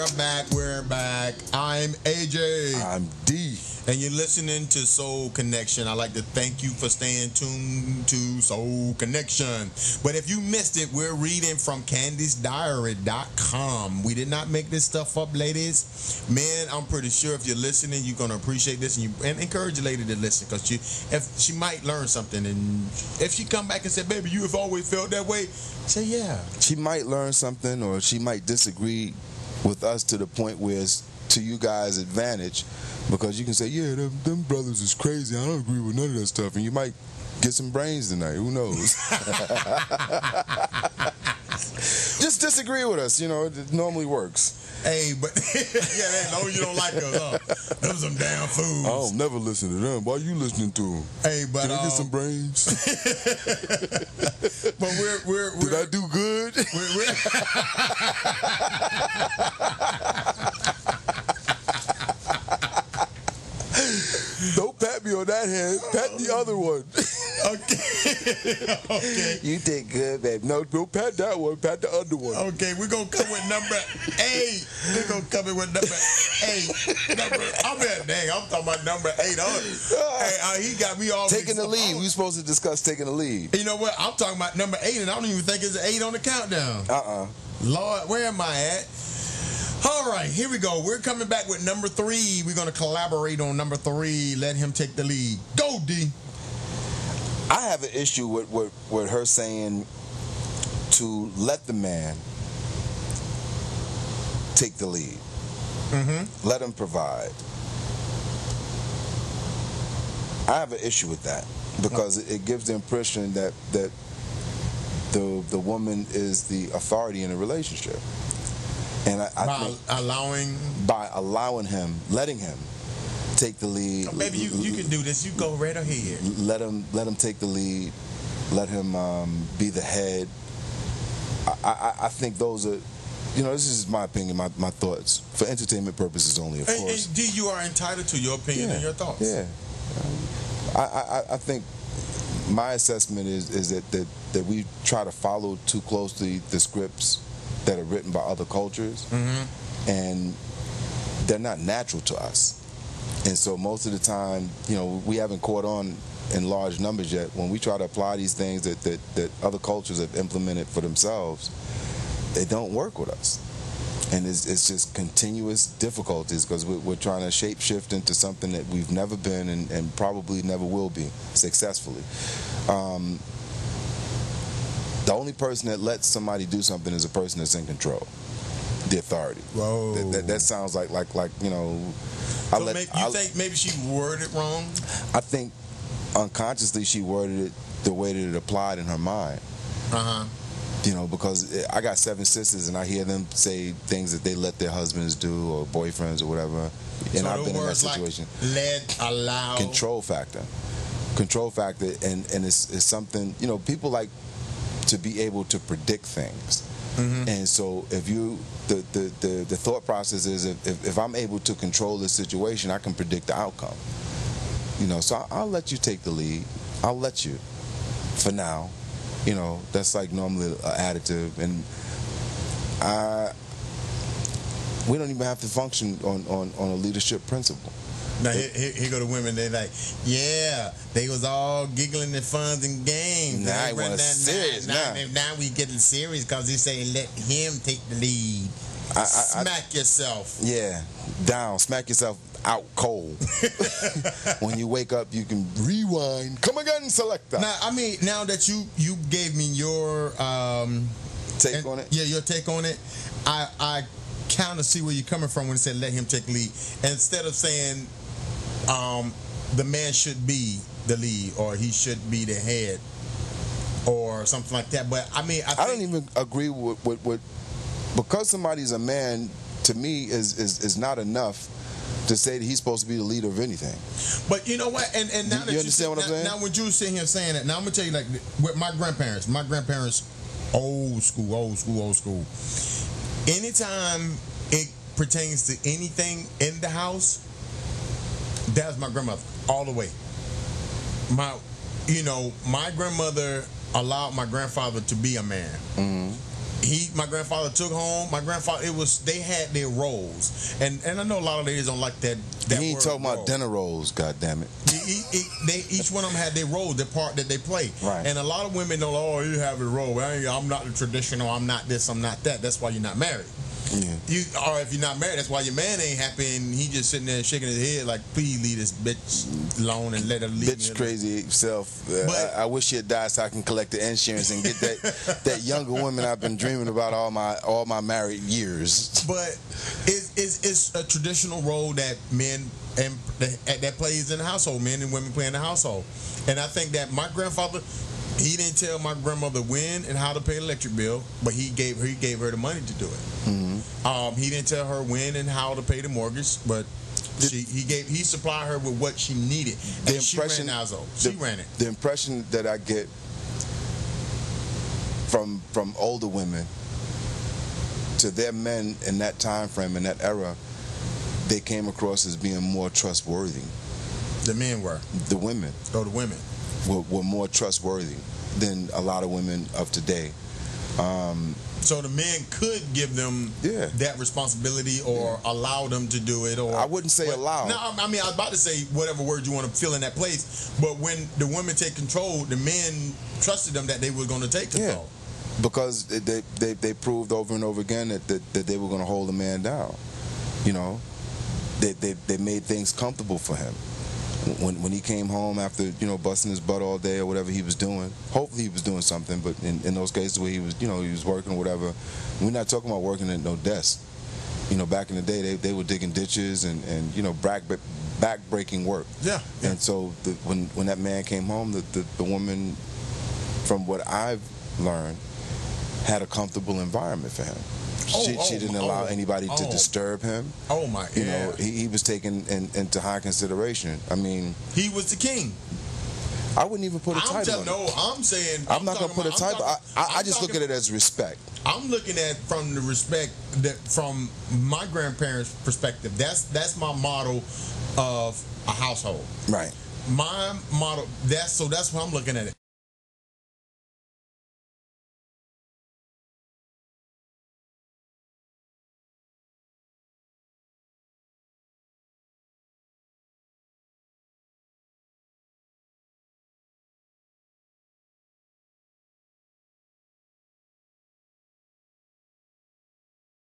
We're back. I'm AJ. I'm D. And you're listening to Soul Connection. I'd like to thank you for staying tuned to Soul Connection. But if you missed it, we're reading from CandiceDiary.com. We did not make this stuff up, ladies. Man, I'm pretty sure if you're listening, you're going to appreciate this. And encourage a lady to listen, because if she might learn something. And if she come back and say, baby, you have always felt that way, say, yeah. She might learn something, or she might disagree with us to the point where it's to you guys' advantage. Because you can say, yeah, them brothers is crazy. I don't agree with none of that stuff. And you might get some brains tonight. Who knows? Just disagree with us. You know, it normally works. Hey, but yeah, as long as you don't like us, huh? Them some damn fools. I don't never listen to them. Why you listening to them? Hey, but did I get some brains? But we're did I do good? Don't pat me on that hand. Pat the other one. Okay. Okay. You did good, babe. No, don't pat that one. Pat the other one. Okay, we're going to come with number 8. We're going to come in with number 8. I'm talking about number 8. Hey, he got me all taking the lead. We were supposed to discuss taking the lead. You know what? I'm talking about number 8, and I don't even think it's 8 on the countdown. Lord, where am I at? All right, here we go. We're coming back with number 3. We're going to collaborate on number 3. Let him take the lead. Go, D. I have an issue with her saying to let the man take the lead. Mm-hmm. Let him provide. I have an issue with that because it gives the impression that the woman is the authority in a relationship. And I think by allowing him, letting him take the lead. Oh, baby, you can do this. You go right ahead. Let him take the lead. Let him be the head. I think those are, this is my opinion, my thoughts for entertainment purposes only, of course. And D, you are entitled to your opinion and your thoughts. Yeah. I think my assessment is that we try to follow too closely the scripts that are written by other cultures, and they're not natural to us. And so most of the time, we haven't caught on in large numbers yet. When we try to apply these things that other cultures have implemented for themselves, they don't work with us. And it's just continuous difficulties because we're trying to shape shift into something that we've never been and probably never will be successfully. The only person that lets somebody do something is a person that's in control, the authority. Whoa. That sounds like So think maybe she worded it wrong? I think unconsciously she worded it the way that it applied in her mind. Because I got 7 sisters and I hear them say things that they let their husbands do or boyfriends or whatever. And I've been in that situation. Like let, allow. Control factor, and it's something people like to be able to predict things. And so if you the thought process is if I'm able to control this situation, I can predict the outcome. So I'll let you take the lead. I'll let you for now. That's like normally an additive, and we don't even have to function on a leadership principle. Now here go the women. They like, yeah, they was all giggling and fun and games. Now I want to serious. Now we getting serious because they saying let him take the lead. Smack yourself. Yeah, down. Smack yourself out cold. When you wake up, you can rewind. Come again, selector. Now, now that you gave me your take on it. Yeah, your take on it. I kind of see where you're coming from when it said let him take the lead. And instead of saying the man should be the lead or he should be the head or something like that. But I don't even agree with because somebody's a man, to me is not enough to say that he's supposed to be the leader of anything. But you know what? And now that you understand what I'm saying? Now when you were sitting here saying that, now I'm gonna tell you, like with my grandparents, old school. Anytime it pertains to anything in the house, that's my grandmother all the way. My grandmother allowed my grandfather to be a man. my grandfather took home. My grandfather, they had their roles, and I know a lot of ladies don't like that. He ain't word talking role. about dinner rolls, goddammit. Each one of them had their role, the part that they play. Right. And a lot of women know, oh, you have a role. I'm not the traditional. I'm not this. I'm not that. That's why you're not married. Yeah. Or if you're not married, that's why your man ain't happy, and he just sitting there shaking his head like, please leave this bitch alone and let her leave. Bitch crazy self. I wish she'd die so I can collect the insurance and get that younger woman I've been dreaming about all my married years. But it's a traditional role that men and that plays in the household. Men and women play in the household, and I think that my grandfather. He didn't tell my grandmother when and how to pay the electric bill, but he gave her the money to do it. Mm-hmm. He didn't tell her when and how to pay the mortgage, but he supplied her with what she needed. The and impression she ran it. The impression that I get from older women to their men in that time frame, in that era, they came across as being more trustworthy. The men were. The women. Oh, the women. Were more trustworthy than a lot of women of today. So the men could give them that responsibility or allow them to do it. Or I wouldn't say allow. No, I mean, I was about to say whatever word you want to fill in that place. But when the women take control, the men trusted them that they were going to take control. Yeah. Because they proved over and over again that they were going to hold the man down. You know, they made things comfortable for him. When he came home after busting his butt all day or whatever he was doing, hopefully he was doing something. But in those cases where he was working or whatever, we're not talking about working at no desk. Back in the day they were digging ditches and back-breaking work. Yeah. And so when that man came home, the woman, from what I've learned, had a comfortable environment for him. She didn't allow anybody to disturb him. Oh my! He was taken into high consideration. I mean, he was the king. I wouldn't even put a title on it. No, I'm saying I'm not gonna put a title. I just look at it as respect. I'm looking at from the respect that from my grandparents' perspective. That's my model of a household. Right. My model. That's how I'm looking at it.